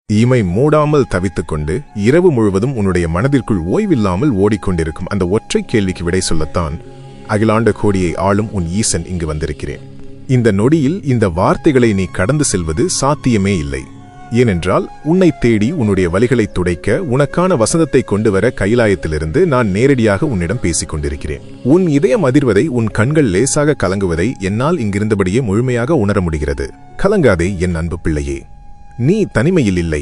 இமை மூடாமல் தவித்துக்கொண்டு இரவு முழுவதும் உன்னுடைய மனதிற்குள் ஓய்வில்லாமல் ஓடிக்கொண்டிருக்கும் அந்த ஒற்றை கேள்விக்கு விடை சொல்லத்தான் அகிலாண்ட கோடியை ஆளும் உன் ஈசன் இங்கு வந்திருக்கிறேன். இந்த நொடியில் இந்த வார்த்தைகளை நீ கடந்து செல்வது சாத்தியமே இல்லை. ஏனென்றால் உன்னை தேடி உன்னுடைய வலிகளை துடைக்க உனக்கான வசந்தத்தை கொண்டு வர கைலாயத்திலிருந்து நான் நேரடியாக உன்னிடம் பேசிக் கொண்டிருக்கிறேன். உன் இதயம் அதிர்வதை, உன் கண்கள் லேசாக கலங்குவதை என்னால் இங்கிருந்தபடியே முழுமையாக உணர முடிகிறது. கலங்காதே என் அன்பு பிள்ளையே, நீ தனிமையில் இல்லை.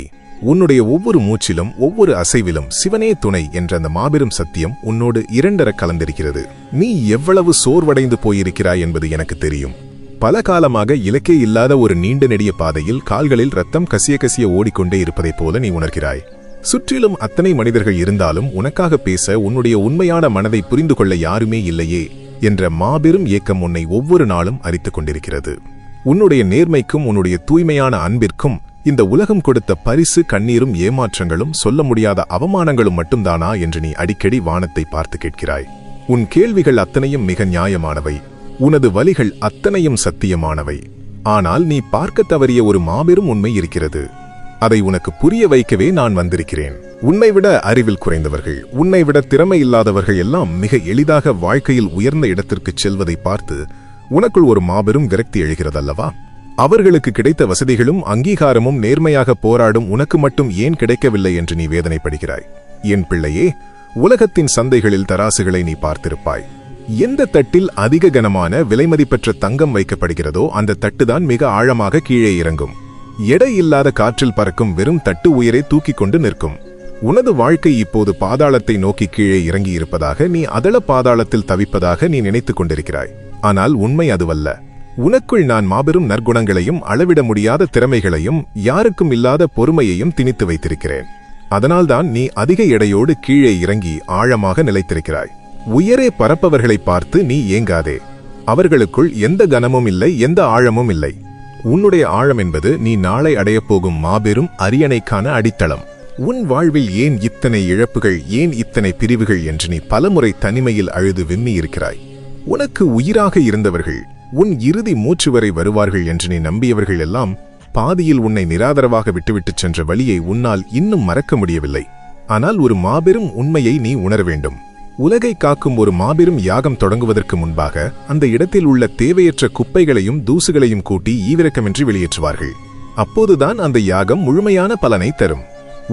உன்னுடைய ஒவ்வொரு மூச்சிலும் ஒவ்வொரு அசைவிலும் சிவனே துணை என்ற அந்த மாபெரும் சத்தியம் உன்னோடு இரண்டர கலந்திருக்கிறது. நீ எவ்வளவு சோர்வடைந்து போயிருக்கிறாய் என்பது எனக்கு தெரியும். பல காலமாக இலக்கே இல்லாத ஒரு நீண்ட நெடிய பாதையில் கால்களில் ரத்தம் கசிய கசிய ஓடிக்கொண்டே இருப்பதைப் போல நீ உணர்கிறாய். சுற்றிலும் அத்தனை மனிதர்கள் இருந்தாலும் உனக்காக பேச, உன்னுடைய உண்மையான மனதை புரிந்து கொள்ள யாருமே இல்லையே என்ற மாபெரும் ஏக்கம் உன்னை ஒவ்வொரு நாளும் அரித்துக் கொண்டிருக்கிறது. உன்னுடைய நேர்மைக்கும் உன்னுடைய தூய்மையான அன்பிற்கும் இந்த உலகம் கொடுத்த பரிசு கண்ணீரும் ஏமாற்றங்களும் சொல்ல முடியாத அவமானங்களும் மட்டும்தானா என்று நீ அடிக்கடி வானத்தை பார்த்து கேட்கிறாய். உன் கேள்விகள் அத்தனையும் மிக நியாயமானவை. உனது வலிகள் அத்தனையும் சத்தியமானவை. ஆனால் நீ பார்க்க தவறிய ஒரு மாபெரும் உண்மை இருக்கிறது. அதை உனக்கு புரிய வைக்கவே நான் வந்திருக்கிறேன். உன்னை விட அறிவில் குறைந்தவர்கள், உன்னை விட திறமை இல்லாதவர்கள் எல்லாம் மிக எளிதாக வாழ்க்கையில் உயர்ந்த இடத்திற்கு செல்வதை பார்த்து உனக்குள் ஒரு மாபெரும் விரக்தி எழுகிறதல்லவா? அவர்களுக்கு கிடைத்த வசதிகளும் அங்கீகாரமும் நேர்மையாக போராடும் உனக்கு மட்டும் ஏன் கிடைக்கவில்லை என்று நீ வேதனைப்படுகிறாய். என் பிள்ளையே, உலகத்தின் சந்தைகளில் தராசுகளை நீ பார்த்திருப்பாய். எந்த தட்டில் அதிக கனமான விலைமதிப்பற்ற தங்கம் வைக்கப்படுகிறதோ அந்த தட்டுதான் மிக ஆழமாக கீழே இறங்கும். எடை இல்லாத காற்றில் பறக்கும் வெறும் தட்டு உயரை தூக்கிக் கொண்டு நிற்கும். உனது வாழ்க்கை இப்போது பாதாளத்தை நோக்கி கீழே இறங்கி இருப்பதாக, நீ அதள பாதாளத்தில் தவிப்பதாக நீ நினைத்துக் கொண்டிருக்கிறாய். ஆனால் உண்மை அதுவல்ல. உனக்குள் நான் மாபெரும் நற்குணங்களையும் அளவிட முடியாத திறமைகளையும் யாருக்கும் இல்லாத பொறுமையையும் திணித்து வைத்திருக்கிறேன். அதனால்தான் நீ அதிக எடையோடு கீழே இறங்கி ஆழமாக நிலைத்திருக்கிறாய். உயரே பறப்பவர்களை பார்த்து நீ ஏங்காதே. அவர்களுக்குள் எந்த கனமும் இல்லை, எந்த ஆழமும் இல்லை. உன்னுடைய ஆழம் என்பது நீ நாளை அடையப் போகும் மாபெரும் அரியணைக்கான அடித்தளம். உன் வாழ்வில் ஏன் இத்தனை இழப்புகள், ஏன் இத்தனை பிரிவுகள் என்று நீ பலமுறை தனிமையில் அழுது விம்மி இருக்கிறாய். உனக்கு உயிராக இருந்தவர்கள், உன் இறுதி மூச்சு வரை வருவார்கள் என்று நீ நம்பியவர்கள் எல்லாம் பாதியில் உன்னை நிராதரவாக விட்டுவிட்டுச் சென்ற வழியை உன்னால் இன்னும் மறக்க முடியவில்லை. ஆனால் ஒரு மாபெரும் உண்மையை நீ உணர வேண்டும். உலகை காக்கும் ஒரு மாபெரும் யாகம் தொடங்குவதற்கு முன்பாக அந்த இடத்தில் உள்ள தேவையற்ற குப்பைகளையும் தூசுகளையும் கூட்டி ஈவிரக்கமின்றி வெளியேற்றுவார்கள். அப்போதுதான் அந்த யாகம் முழுமையான பலனை தரும்.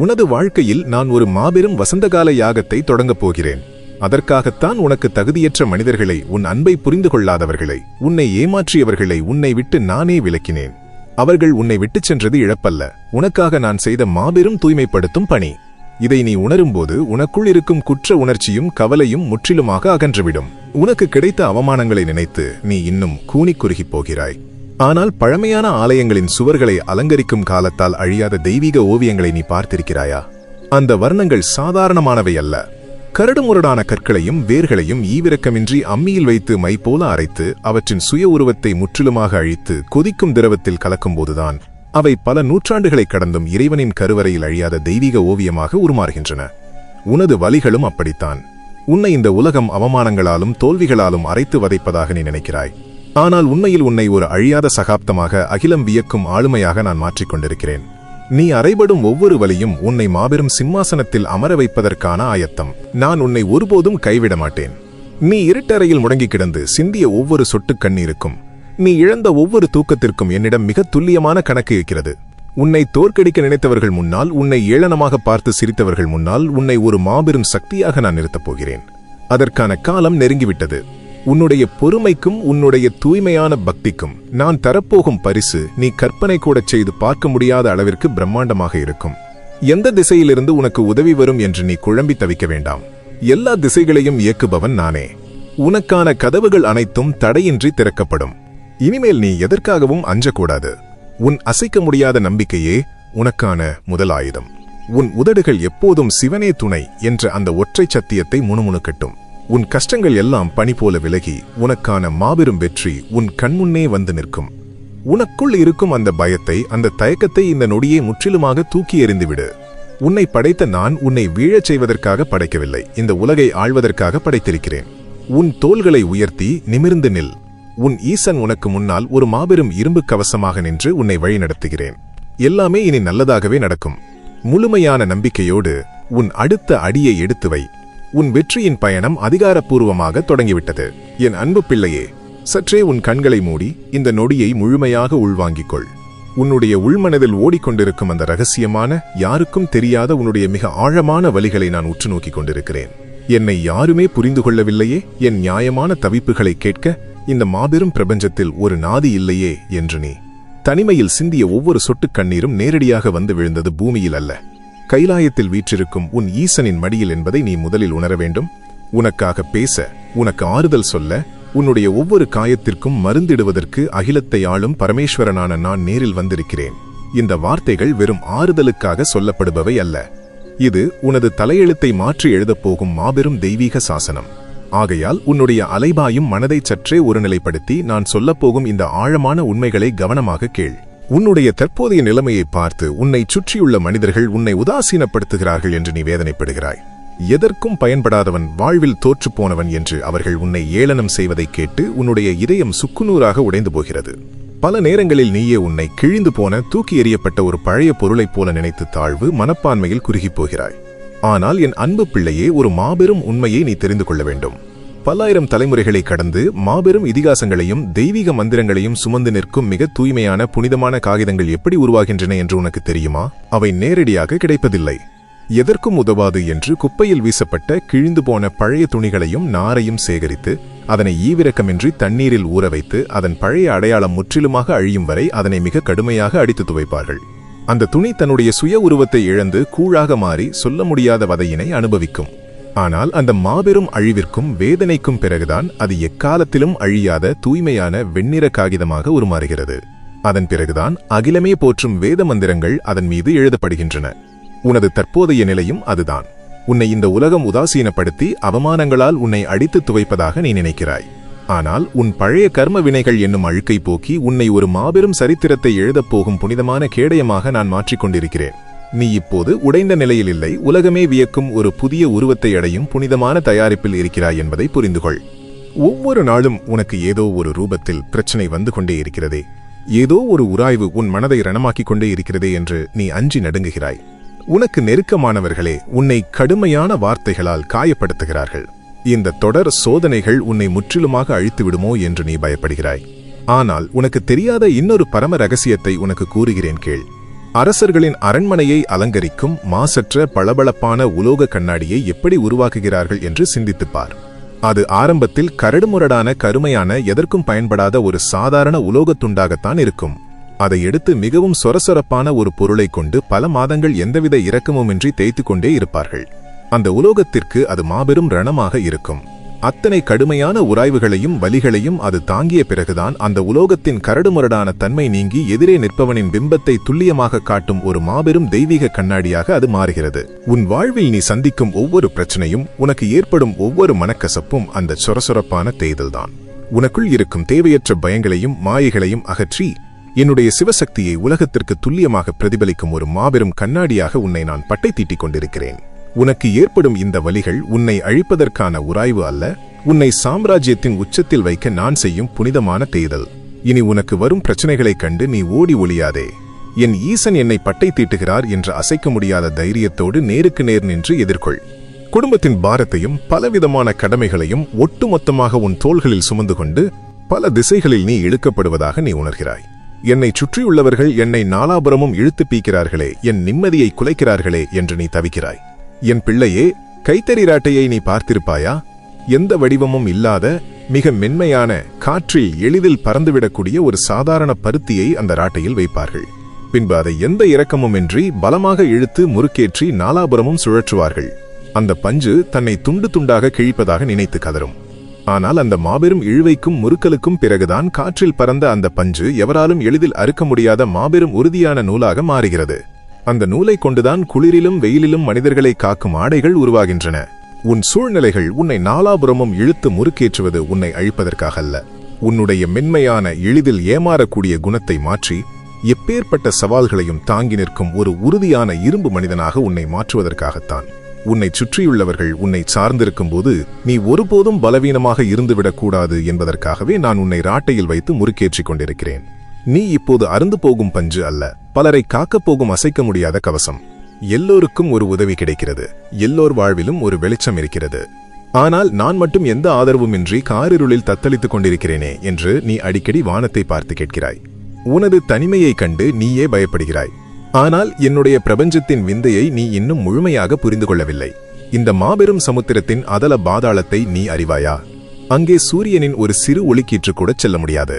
உனது வாழ்க்கையில் நான் ஒரு மாபெரும் வசந்தகால யாகத்தை தொடங்கப் போகிறேன். அதற்காகத்தான் உனக்கு தகுதியற்ற மனிதர்களை, உன் அன்பை புரிந்து கொள்ளாதவர்களை, உன்னை ஏமாற்றியவர்களை உன்னை விட்டு நானே விலக்கினேன். அவர்கள் உன்னை விட்டுச் சென்றது இழப்பல்ல, உனக்காக நான் செய்த மாபெரும் தூய்மைப்படுத்தும் பணி. இதை நீ உணரும்போது உனக்குள் இருக்கும் குற்ற உணர்ச்சியும் கவலையும் முற்றிலுமாக அகன்றுவிடும். உனக்கு கிடைத்த அவமானங்களை நினைத்து நீ இன்னும் கூனிக் குறுகிப் போகிறாய். ஆனால் பழமையான ஆலயங்களின் சுவர்களை அலங்கரிக்கும் காலத்தால் அழியாத தெய்வீக ஓவியங்களை நீ பார்த்திருக்கிறாயா? அந்த வர்ணங்கள் சாதாரணமானவை அல்ல. கரடுமுரடான கற்களையும் வேர்களையும் ஈவிரக்கமின்றி அம்மியில் வைத்து மை போல அரைத்து அவற்றின் சுய உருவத்தை முற்றிலுமாக அழித்து கொதிக்கும் திரவத்தில் கலக்கும்போதுதான் அவை பல நூற்றாண்டுகளை கடந்தும் இறைவனின் கருவறையில் அழியாத தெய்வீக ஓவியமாக உருமாறுகின்றன. உனது வலிகளும் அப்படித்தான். உன்னை இந்த உலகம் அவமானங்களாலும் தோல்விகளாலும் அரைத்து வதைப்பதாக நீ நினைக்கிறாய். ஆனால் உண்மையில் உன்னை ஒரு அழியாத சகாப்தமாக, அகிலம் வியக்கும் ஆளுமையாக நான் மாற்றிக்கொண்டிருக்கிறேன். நீ அறைபடும் ஒவ்வொரு வலியும் உன்னை மாபெரும் சிம்மாசனத்தில் அமர வைப்பதற்கான ஆயத்தம். நான் உன்னை ஒருபோதும் கைவிட மாட்டேன். நீ இருட்டறையில் முடங்கி கிடந்து சிந்திய ஒவ்வொரு சொட்டு கண்ணீருக்கும், நீ இழந்த ஒவ்வொரு தூக்கத்திற்கும் என்னிடம் மிக துல்லியமான கணக்கு இருக்கிறது. உன்னை தோற்கடிக்க நினைத்தவர்கள் முன்னால், உன்னை ஏளனமாக பார்த்து சிரித்தவர்கள் முன்னால் உன்னை ஒரு மாபெரும் சக்தியாக நான் நிறுத்தப் போகிறேன். அதற்கான காலம் நெருங்கிவிட்டது. உன்னுடைய பொறுமைக்கும் உன்னுடைய தூய்மையான பக்திக்கும் நான் தரப்போகும் பரிசு நீ கற்பனை கூட செய்து பார்க்க முடியாத அளவிற்கு பிரம்மாண்டமாக இருக்கும். எந்த திசையிலிருந்து உனக்கு உதவி வரும் என்று நீ குழம்பி தவிக்க வேண்டாம். எல்லா திசைகளையும் இயக்குபவன் நானே. உனக்கான கதவுகள் அனைத்தும் தடையின்றி திறக்கப்படும். இனிமேல் நீ எதற்காகவும் அஞ்சக்கூடாது. உன் அசைக்க முடியாத நம்பிக்கையே உனக்கான முதல் ஆயுதம். உன் உதடுகள் எப்போதும் சிவனே துணை என்ற அந்த ஒற்றை சத்தியத்தை முணுமுணுக்கட்டும். உன் கஷ்டங்கள் எல்லாம் பனி போல விலகி உனக்கான மாபெரும் வெற்றி உன் கண்முன்னே வந்து நிற்கும். உனக்குள் இருக்கும் அந்த பயத்தை, அந்த தயக்கத்தை இந்த நொடியே முற்றிலுமாக தூக்கி எறிந்துவிடு. உன்னை படைத்த நான் உன்னை வீழச் செய்வதற்காக படைக்கவில்லை, இந்த உலகை ஆள்வதற்காக படைத்திருக்கிறேன். உன் தோள்களை உயர்த்தி நிமிர்ந்து நில். உன் ஈசன் உனக்கு முன்னால் ஒரு மாபெரும் இரும்பு கவசமாக நின்று உன்னை வழிநடத்துகிறேன். எல்லாமே இனி நல்லதாகவே நடக்கும். முழுமையான நம்பிக்கையோடு உன் அடுத்த அடியை எடுத்து வை. உன் வெற்றியின் பயணம் அதிகாரப்பூர்வமாக தொடங்கிவிட்டது. என் அன்பு பிள்ளையே, சற்றே உன் கண்களை மூடி இந்த நொடியை முழுமையாக உள்வாங்கிக்கொள். உன்னுடைய உள்மனதில் ஓடிக்கொண்டிருக்கும் அந்த ரகசியமான, யாருக்கும் தெரியாத உன்னுடைய மிக ஆழமான வலிகளை நான் உற்று நோக்கிக் கொண்டிருக்கிறேன். என்னை யாருமே புரிந்து கொள்ளவில்லையே, என் நியாயமான தவிப்புகளை கேட்க இந்த மாபெரும் பிரபஞ்சத்தில் ஒரு நாதி இல்லையே என்று நீ தனிமையில் சிந்திய ஒவ்வொரு சொட்டு கண்ணீரும் நேரடியாக வந்து விழுந்தது பூமியில் அல்ல, கைலாயத்தில் வீற்றிருக்கும் உன் ஈசனின் மடியில் என்பதை நீ முதலில் உணர வேண்டும். உனக்காக பேச, உனக்கு ஆறுதல் சொல்ல, உன்னுடைய ஒவ்வொரு காயத்திற்கும் மருந்திடுவதற்கு அகிலத்தை ஆளும் பரமேஸ்வரனான நான் நேரில் வந்திருக்கிறேன். இந்த வார்த்தைகள் வெறும் ஆறுதலுக்காக சொல்லப்படுபவை அல்ல. இது உனது தலையெழுத்தை மாற்றி எழுதப்போகும் மாபெரும் தெய்வீக சாசனம். ஆகையால் உன்னுடைய அலைபாயும் மனதை சற்றே ஒருநிலைப்படுத்தி நான் சொல்லப்போகும் இந்த ஆழமான உண்மைகளை கவனமாக கேள். உன்னுடைய தற்போதைய நிலைமையை பார்த்து உன்னை சுற்றியுள்ள மனிதர்கள் உன்னை உதாசீனப்படுத்துகிறார்கள் என்று நீ வேதனைப்படுகிறாய். எதற்கும் பயன்படாதவன், வாழ்வில் தோற்றுப்போனவன் என்று அவர்கள் உன்னை ஏளனம் செய்வதை கேட்டு உன்னுடைய இதயம் சுக்குநூறாக உடைந்து போகிறது. பல நேரங்களில் நீயே உன்னை கிழிந்து போன, தூக்கி எறியப்பட்ட ஒரு பழைய பொருளைப் போல நினைத்து தாழ்வு மனப்பான்மையில் குறுகிப் போகிறாய். ஆனால் என் அன்பு பிள்ளையே, ஒரு மாபெரும் உண்மையை நீ தெரிந்து கொள்ள வேண்டும். பல்லாயிரம் தலைமுறைகளை கடந்து மாபெரும் இதிகாசங்களையும் தெய்வீக மந்திரங்களையும் சுமந்து நிற்கும் மிக தூய்மையான புனிதமான காகிதங்கள் எப்படி உருவாகின்றன என்று உனக்கு தெரியுமா? அவை நேரடியாக கிடைப்பதில்லை. எதற்கும் உதவாது என்று குப்பையில் வீசப்பட்ட கிழிந்து போன பழைய துணிகளையும் நாரையும் சேகரித்து அதனை ஈவிரக்கமின்றி தண்ணீரில் ஊற வைத்து அதன் பழைய அடையாளம் முற்றிலுமாக அழியும் வரை அதனை மிக கடுமையாக அடித்து துவைப்பார்கள். அந்த துணி தன்னுடைய சுய உருவத்தை இழந்து கூழாக மாறி சொல்ல முடியாத வதையினை அனுபவிக்கும். ஆனால் அந்த மாபெரும் அழிவிற்கும் வேதனைக்கும் பிறகுதான் அது எக்காலத்திலும் அழியாத தூய்மையான வெண்ணிற காகிதமாக உருமாறுகிறது. அதன் பிறகுதான் அகிலமே போற்றும் வேத மந்திரங்கள் அதன் மீது எழுதப்படுகின்றன. உனது தற்போதைய நிலையும் அதுதான். உன்னை இந்த உலகம் உதாசீனப்படுத்தி அவமானங்களால் உன்னை அடித்து துவைப்பதாக நீ நினைக்கிறாய். ஆனால் உன் பழைய கர்ம வினைகள் என்னும் அழுக்கை போக்கி உன்னை ஒரு மாபெரும் சரித்திரத்தை எழுதப்போகும் புனிதமான கேடயமாக நான் மாற்றிக்கொண்டிருக்கிறேன். நீ இப்போது உடைந்த நிலையில் இல்லை, உலகமே வியக்கும் ஒரு புதிய உருவத்தை அடையும் புனிதமான தயாரிப்பில் இருக்கிறாய் என்பதை புரிந்துகொள். ஒவ்வொரு நாளும் உனக்கு ஏதோ ஒரு ரூபத்தில் பிரச்சனை வந்து கொண்டே இருக்கிறதே, ஏதோ ஒரு உராய்வு உன் மனதை ரணமாக்கிக் கொண்டே இருக்கிறதே என்று நீ அஞ்சி நடுங்குகிறாய். உனக்கு நெருக்கமானவர்களே உன்னை கடுமையான வார்த்தைகளால் காயப்படுத்துகிறார்கள். இந்த தொடர் சோதனைகள் உன்னை முற்றிலுமாக அழித்து விடுமோ என்று நீ பயப்படுகிறாய். ஆனால் உனக்கு தெரியாத இன்னொரு பரம ரகசியத்தை உனக்கு கூறுகிறேன் கேள். அரசர்களின் அரண்மனையை அலங்கரிக்கும் மாசற்ற பளபளப்பான உலோக கண்ணாடியை எப்படி உருவாக்குகிறார்கள் என்று சிந்தித்துப்பார். அது ஆரம்பத்தில் கரடுமுரடான கருமையான எதற்கும் பயன்படாத ஒரு சாதாரண உலோகத் துண்டாகத்தான் இருக்கும். அதை எடுத்து மிகவும் சொரசொரப்பான ஒரு பொருளை கொண்டு பல மாதங்கள் எந்தவித இரக்கமுமின்றி தேய்த்து கொண்டே இருப்பார்கள். அந்த உலோகத்திற்கு அது மாபெரும் ரணமாக இருக்கும். அத்தனை கடுமையான உராய்வுகளையும் வலிகளையும் அது தாங்கிய பிறகுதான் அந்த உலோகத்தின் கரடுமுரடான தன்மை நீங்கி எதிரே நிற்பவனின் பிம்பத்தை துல்லியமாக காட்டும் ஒரு மாபெரும் தெய்வீக கண்ணாடியாக அது மாறுகிறது. உன் வாழ்வில் நீ சந்திக்கும் ஒவ்வொரு பிரச்சனையும், உனக்கு ஏற்படும் ஒவ்வொரு மனக்கசப்பும் அந்த சொரசொரப்பான தேய்தல்தான். உனக்குள் இருக்கும் தேவையற்ற பயங்களையும் மாயைகளையும் அகற்றி என்னுடைய சிவசக்தியை உலகத்திற்கு துல்லியமாக பிரதிபலிக்கும் ஒரு மாபெரும் கண்ணாடியாக உன்னை நான் பட்டை தீட்டிக் கொண்டிருக்கிறேன். உனக்கு ஏற்படும் இந்த வலிகள் உன்னை அழிப்பதற்கான உராய்வு அல்ல, உன்னை சாம்ராஜ்யத்தின் உச்சத்தில் வைக்க நான் செய்யும் புனிதமான தேய்தல். இனி உனக்கு வரும் பிரச்சனைகளைக் கண்டு நீ ஓடி ஒளியாதே. என் ஈசன் என்னை பட்டை தீட்டுகிறார் என்ற அசைக்க முடியாத தைரியத்தோடு நேருக்கு நேர் நின்று எதிர்கொள். குடும்பத்தின் பாரத்தையும் பலவிதமான கடமைகளையும் ஒட்டுமொத்தமாக உன் தோள்களில் சுமந்து கொண்டு பல திசைகளில் நீ இழுக்கப்படுவதாக நீ உணர்கிறாய். என்னை சுற்றியுள்ளவர்கள் என்னை நாலாபுரமும் இழுத்து பீக்கிறார்களே, என் நிம்மதியை குலைக்கிறார்களே என்று நீ தவிக்கிறாய். என் பிள்ளையே, கைத்தறி ராட்டையை நீ பார்த்திருப்பாயா? எந்த வடிவமும் இல்லாத மிக மென்மையான, காற்றில் எளிதில் பறந்துவிடக்கூடிய ஒரு சாதாரண பருத்தியை அந்த ராட்டையில் வைப்பார்கள். பின்பு அதை எந்த இரக்கமுமின்றி பலமாக இழுத்து முறுக்கேற்றி நாலாபுரமும் சுழற்றுவார்கள். அந்த பஞ்சு தன்னை துண்டு துண்டாக கிழிப்பதாக நினைத்து கதரும். ஆனால் அந்த மாபெரும் இழுவைக்கும் முறுக்கலுக்கும் பிறகுதான் காற்றில் பறந்த அந்த பஞ்சு எவராலும் எளிதில் அறுக்க முடியாத மாபெரும் உறுதியான நூலாக மாறுகிறது. அந்த நூலை கொண்டுதான் குளிரிலும் வெயிலிலும் மனிதர்களை காக்கும் ஆடைகள் உருவாகின்றன. உன் சூழ்நிலைகள் உன்னை நாலாபுரமும் இழுத்து முறுக்கேற்றுவது உன்னை அழிப்பதற்காக அல்ல, உன்னுடைய மென்மையான எளிதில் ஏமாறக்கூடிய குணத்தை மாற்றி எப்பேற்பட்ட சவால்களையும் தாங்கி நிற்கும் ஒரு உறுதியான இரும்பு மனிதனாக உன்னை மாற்றுவதற்காகத்தான். உன்னை சுற்றியுள்ளவர்கள் உன்னை சார்ந்திருக்கும் போது நீ ஒருபோதும் பலவீனமாக இருந்துவிடக்கூடாது என்பதற்காகவே நான் உன்னை ராட்டையில் வைத்து முறுக்கேற்றிக் கொண்டிருக்கிறேன். நீ இப்போது அருந்து போகும் பஞ்சு அல்ல, பலரை காக்கப் போகும் அசைக்க முடியாத கவசம். எல்லோருக்கும் ஒரு உதவி கிடைக்கிறது, எல்லோர் வாழ்விலும் ஒரு வெளிச்சம் இருக்கிறது. ஆனால் நான் மட்டும் எந்த ஆதரவுமின்றி காரிருளில் தத்தளித்துக் கொண்டிருக்கிறேனே என்று நீ அடிக்கடி வானத்தை பார்த்து கேட்கிறாய். உனது தனிமையைக் கண்டு நீயே பயப்படுகிறாய். ஆனால் என்னுடைய பிரபஞ்சத்தின் விந்தையை நீ இன்னும் முழுமையாக புரிந்து கொள்ளவில்லை. இந்த மாபெரும் சமுத்திரத்தின் அதல பாதாளத்தை நீ அறிவாயா? அங்கே சூரியனின் ஒரு சிறு ஒளிக்கீற்று கூட செல்ல முடியாது.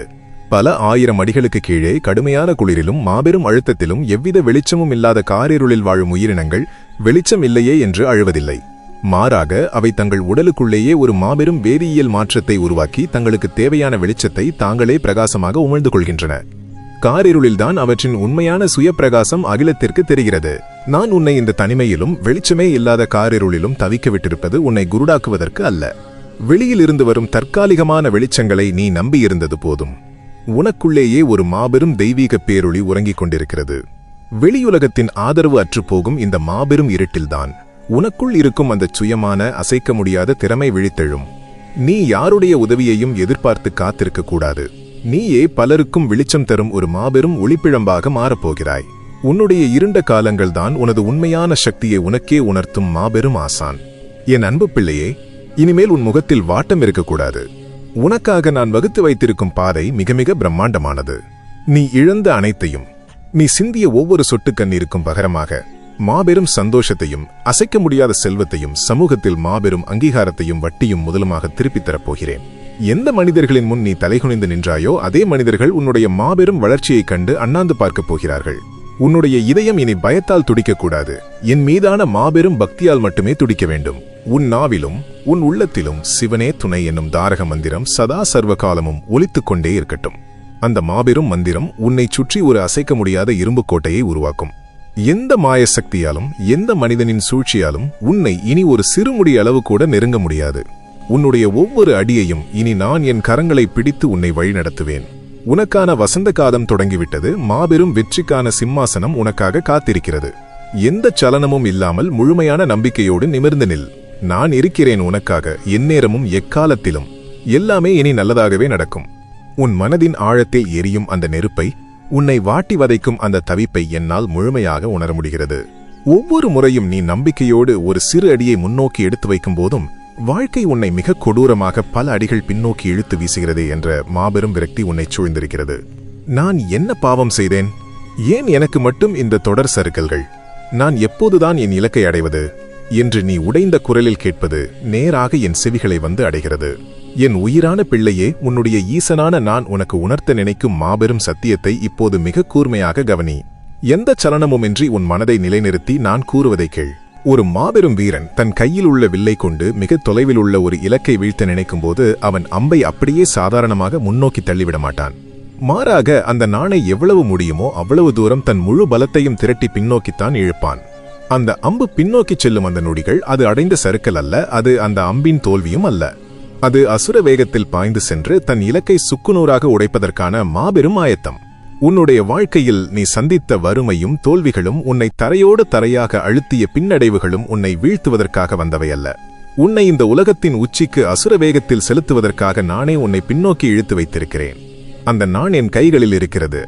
பல ஆயிரம் அடிகளுக்கு கீழே கடுமையான குளிரிலும் மாபெரும் அழுத்தத்திலும் எவ்வித வெளிச்சமும் இல்லாத காரிருளில் வாழும் உயிரினங்கள் வெளிச்சம் இல்லையே என்று அழுவதில்லை. மாறாக அவை தங்கள் உடலுக்குள்ளேயே ஒரு மாபெரும் வேதியியல் மாற்றத்தை உருவாக்கி தங்களுக்கு தேவையான வெளிச்சத்தை தாங்களே பிரகாசமாக உமிழ்ந்து கொள்கின்றன. காரிருளில்தான் அவற்றின் உண்மையான சுய பிரகாசம் அகிலத்திற்கு தெரிகிறது. நான் உன்னை இந்த தனிமையிலும் வெளிச்சமே இல்லாத காரிருளிலும் தவிக்க விட்டிருப்பது உன்னை குருடாக்குவதற்கு அல்ல. வெளியிலிருந்து வரும் தற்காலிகமான வெளிச்சங்களை நீ நம்பியிருந்தது போதும். உனக்குள்ளேயே ஒரு மாபெரும் தெய்வீக பேரொளி உறங்கிக் கொண்டிருக்கிறது. வெளியுலகத்தின் ஆதரவு அற்றுப்போகும் இந்த மாபெரும் இருட்டில்தான் உனக்குள் இருக்கும் அந்த சுயமான அசைக்க முடியாத திறமை விழித்தெழும். நீ யாருடைய உதவியையும் எதிர்பார்த்து காத்திருக்க கூடாது. நீயே பலருக்கும் வெளிச்சம் தரும் ஒரு மாபெரும் ஒளிப்பிழம்பாக மாறப்போகிறாய். உன்னுடைய இருண்ட காலங்கள்தான் உனது உண்மையான சக்தியை உனக்கே உணர்த்தும் மாபெரும் ஆசான். என் அன்பு பிள்ளையே, இனிமேல் உன் முகத்தில் வாட்டம் இருக்கக்கூடாது. உனக்காக நான் வகுத்து வைத்திருக்கும் பாதை மிக மிக பிரம்மாண்டமானது. நீ இழந்த அனைத்தையும், நீ சிந்திய ஒவ்வொரு சொட்டு கண்ணீருக்கும் பகரமாக மாபெரும் சந்தோஷத்தையும் அசைக்க முடியாத செல்வத்தையும் சமூகத்தில் மாபெரும் அங்கீகாரத்தையும் வட்டியும் முதலுமாக திருப்பித் தரப்போகிறேன். எந்த மனிதர்களின் முன் நீ தலைகுனிந்து நின்றாயோ அதே மனிதர்கள் உன்னுடைய மாபெரும் வளர்ச்சியைக் கண்டு அண்ணாந்து பார்க்கப் போகிறார்கள். உன்னுடைய இதயம் இனி பயத்தால் துடிக்கக்கூடாது, என் மீதான மாபெரும் பக்தியால் மட்டுமே துடிக்க வேண்டும். உன் நாவிலும் உன் உள்ளத்திலும் சிவனே துணை என்னும் தாரக மந்திரம் சதா சர்வகாலமும் ஒலித்துக் கொண்டே இருக்கட்டும். அந்த மாபெரும் மந்திரம் உன்னை சுற்றி ஒரு அசைக்க முடியாத இரும்பு கோட்டையை உருவாக்கும். எந்த மாய சக்தியாலும் எந்த மனிதனின் சூழ்ச்சியாலும் உன்னை இனி ஒரு சிறுமுடி அளவு கூட நெருங்க முடியாது. உன்னுடைய ஒவ்வொரு அடியையும் இனி நான் என் கரங்களை பிடித்து உன்னை வழிநடத்துவேன். உனக்கான வசந்த காலம் தொடங்கிவிட்டது. மாபெரும் வெற்றிக்கான சிம்மாசனம் உனக்காக காத்திருக்கிறது. எந்த சலனமும் இல்லாமல் முழுமையான நம்பிக்கையோடு நிமிர்ந்து நில். நான் இருக்கிறேன் உனக்காக, எந்நேரமும் எக்காலத்திலும். எல்லாமே இனி நல்லதாகவே நடக்கும். உன் மனதின் ஆழத்தில் எரியும் அந்த நெருப்பை, உன்னை வாட்டி வதைக்கும் அந்த தவிப்பை என்னால் முழுமையாக உணர முடிகிறது. ஒவ்வொரு முறையும் நீ நம்பிக்கையோடு ஒரு சிறு அடியை முன்னோக்கி எடுத்து வைக்கும் போதும் வாழ்க்கை உன்னை மிக கொடூரமாக பல அடிகள் பின்னோக்கி இழுத்து வீசுகிறதே என்ற மாபெரும் விரக்தி உன்னை சூழ்ந்திருக்கிறது. நான் என்ன பாவம் செய்தேன்? ஏன் எனக்கு மட்டும் இந்த தொடர் சறுக்கல்கள்? நான் எப்போதுதான் என் இலக்கை அடைவது என்று நீ உடைந்த குரலில் கேட்பது நேராக என் செவிகளை வந்து அடைகிறது. என் உயிரான பிள்ளையே, உன்னுடைய ஈசனான நான் உனக்கு உணர்த்த நினைக்கும் மாபெரும் சத்தியத்தை இப்போது மிக கூர்மையாக கவனி. எந்த சலனமுமின்றி உன் மனதை நிலைநிறுத்தி நான் கூறுவதை கேள். ஒரு மாபெரும் வீரன் தன் கையில் உள்ள வில்லை கொண்டு மிக தொலைவில் உள்ள ஒரு இலக்கை வீழ்த்த நினைக்கும் போது அவன் அம்பை அப்படியே சாதாரணமாக முன்னோக்கி தள்ளிவிட மாட்டான். மாறாக அந்த நாணை எவ்வளவு முடியுமோ அவ்வளவு தூரம் தன் முழு பலத்தையும் திரட்டி பின்னோக்கித்தான் இழுப்பான். அந்த அம்பு பின்னோக்கி செல்லும் அந்த நொடிகள் அது அடைந்த சறுக்கல் அல்ல, அது அந்த அம்பின் தோல்வியும் அல்ல. அது அசுர வேகத்தில் பாய்ந்து சென்று தன் இலக்கை சுக்குநூறாக உடைப்பதற்கான மாபெரும் ஆயத்தம். உன்னுடைய வாழ்க்கையில் நீ சந்தித்த வறுமையும் தோல்விகளும், உன்னை தரையோடு தரையாக அழுத்திய பின்னடைவுகளும் உன்னை வீழ்த்துவதற்காக வந்தவையல்ல. உன்னை இந்த உலகத்தின் உச்சிக்கு அசுர வேகத்தில் செலுத்துவதற்காக நானே உன்னை பின்னோக்கி இழுத்து வைத்திருக்கிறேன். அந்த நான் என் கைகளில் இருக்கிறது.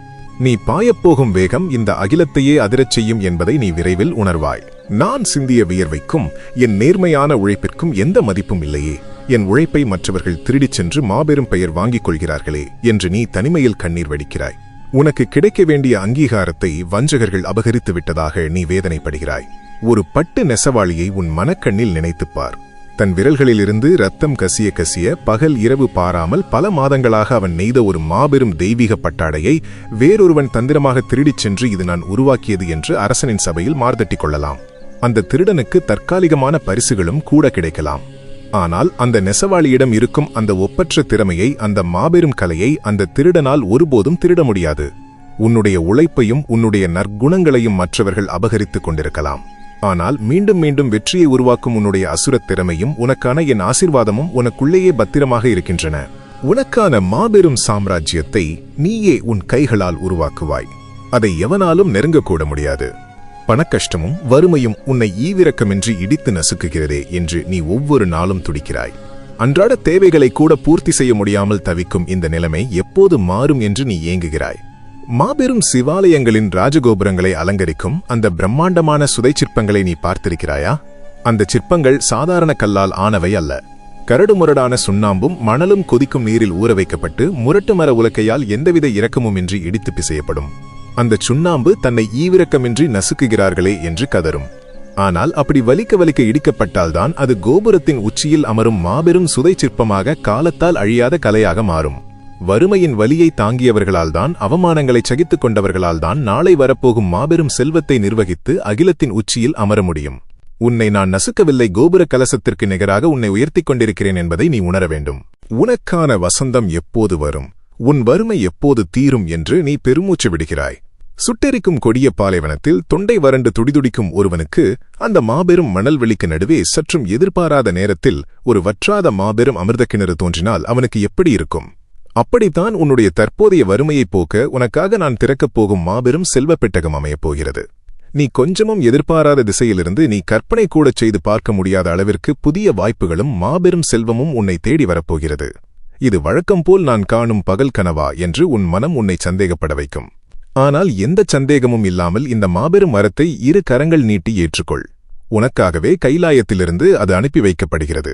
நீ பாயப்போகும் வேகம் இந்த அகிலத்தையே அதிரச் செய்யும் என்பதை நீ விரைவில் உணர்வாய். நான் சிந்திய வியர்வைக்கும் என் நேர்மையான உழைப்பிற்கும் எந்த மதிப்பும் இல்லையே. என் உழைப்பை மற்றவர்கள் திருடிச் சென்று மாபெரும் பெயர் வாங்கிக் கொள்கிறார்களே என்று நீ தனிமையில் கண்ணீர் வடிக்கிறாய். உனக்கு கிடைக்க வேண்டிய அங்கீகாரத்தை வஞ்சகர்கள் அபகரித்து விட்டதாக நீ வேதனைப்படுகிறாய். ஒரு பட்டு நெசவாளியை உன் மனக்கண்ணில் நினைத்துப்பார். தன் விரல்களிலிருந்து ரத்தம் கசிய கசிய பகல் இரவு பாராமல் பல மாதங்களாக அவன் நெய்த ஒரு மாபெரும் தெய்வீக பட்டாடையை வேறொருவன் தந்திரமாக திருடிச் சென்று இது நான் உருவாக்கியது என்று அரசனின் சபையில் மார்தட்டிக் கொள்ளலாம். அந்த திருடனுக்கு தற்காலிகமான பரிசுகளும் கூட கிடைக்கலாம். ஆனால் அந்த நெசவாளியிடம் இருக்கும் அந்த ஒப்பற்ற திறமையை, அந்த மாபெரும் கலையை அந்த திருடனால் ஒருபோதும் திருட முடியாது. உன்னுடைய உழைப்பையும் உன்னுடைய நற்குணங்களையும் மற்றவர்கள் அபகரித்துக் கொண்டிருக்கலாம். ஆனால் மீண்டும் மீண்டும் வெற்றியை உருவாக்கும் உன்னுடைய அசுரத் திறமையும் உனக்கான என் ஆசீர்வாதமும் உனக்குள்ளேயே பத்திரமாக இருக்கின்றன. உனக்கான மாபெரும் சாம்ராஜ்யத்தை நீயே உன் கைகளால் உருவாக்குவாய். அதை எவனாலும் நெருங்கக்கூட முடியாது. பணக்கஷ்டமும் வறுமையும் உன்னை ஈவிரக்கமின்றி இடித்து நசுக்குகிறதே என்று நீ ஒவ்வொரு நாளும் துடிக்கிறாய். அன்றாட தேவைகளை கூட பூர்த்தி செய்ய முடியாமல் தவிக்கும் இந்த நிலைமை எப்போது மாறும் என்று நீ ஏங்குகிறாய். மாபெரும் சிவாலயங்களின் ராஜகோபுரங்களை அலங்கரிக்கும் அந்த பிரம்மாண்டமான சுதை சிற்பங்களை நீ பார்த்திருக்கிறாயா? அந்த சிற்பங்கள் சாதாரண கல்லால் ஆனவை அல்ல. கரடுமுரடான சுண்ணாம்பும் மணலும் கொதிக்கும் நீரில் ஊற வைக்கப்பட்டு முரட்டு மர உலக்கையால் எந்தவித இரக்கமுமின்றி இடித்து பிசையப்படும். அந்த சுண்ணாம்பு தன்னை ஈவிரக்கமின்றி நசுக்குகிறார்களே என்று கதரும். ஆனால் அப்படி வலிக்க இடிக்கப்பட்டால்தான் அது கோபுரத்தின் உச்சியில் அமரும் மாபெரும் சுதை சிற்பமாக காலத்தால் அழியாத கலையாக மாறும். வறுமையின் வலியை தாங்கியவர்களால்தான், அவமானங்களை சகித்துக் கொண்டவர்களால்தான் நாளை வரப்போகும் மாபெரும் செல்வத்தை நிர்வகித்து அகிலத்தின் உச்சியில் அமர முடியும். உன்னை நான் நசுக்கவில்லை, கோபுர கலசத்திற்கு நிகராக உன்னை உயர்த்திக் கொண்டிருக்கிறேன் என்பதை நீ உணர வேண்டும். உனக்கான வசந்தம் எப்போது வரும், உன் வறுமை எப்போது தீரும் என்று நீ பெருமூச்சு விடுகிறாய். சுட்டெரிக்கும் கொடிய பாலைவனத்தில் தொண்டை வறண்டு துடிதுடிக்கும் ஒருவனுக்கு அந்த மாபெரும் மணல்வெளிக்கு நடுவே சற்றும் எதிர்பாராத நேரத்தில் ஒரு வற்றாத மாபெரும் அமிர்த கிணறு தோன்றினால் அவனுக்கு எப்படி இருக்கும்? அப்படித்தான் உன்னுடைய தற்போதைய வறுமையைப் போக்க உனக்காக நான் திறக்கப் போகும் மாபெரும் செல்வப் பெட்டகம் அமையப் போகிறது. நீ கொஞ்சமும் எதிர்பாராத திசையிலிருந்து நீ கற்பனை கூடச் செய்து பார்க்க முடியாத அளவிற்கு புதிய வாய்ப்புகளும் மாபெரும் செல்வமும் உன்னை தேடி வரப்போகிறது. இது வழக்கம்போல் நான் காணும் பகல் கனவா என்று உன் மனம் உன்னை சந்தேகப்பட வைக்கும். ஆனால் எந்த சந்தேகமும் இல்லாமல் இந்த மாபெரும் மரத்தை இரு கரங்கள் நீட்டி ஏற்றுக்கொள். உனக்காகவே கைலாயத்திலிருந்து அது அனுப்பி வைக்கப்படுகிறது.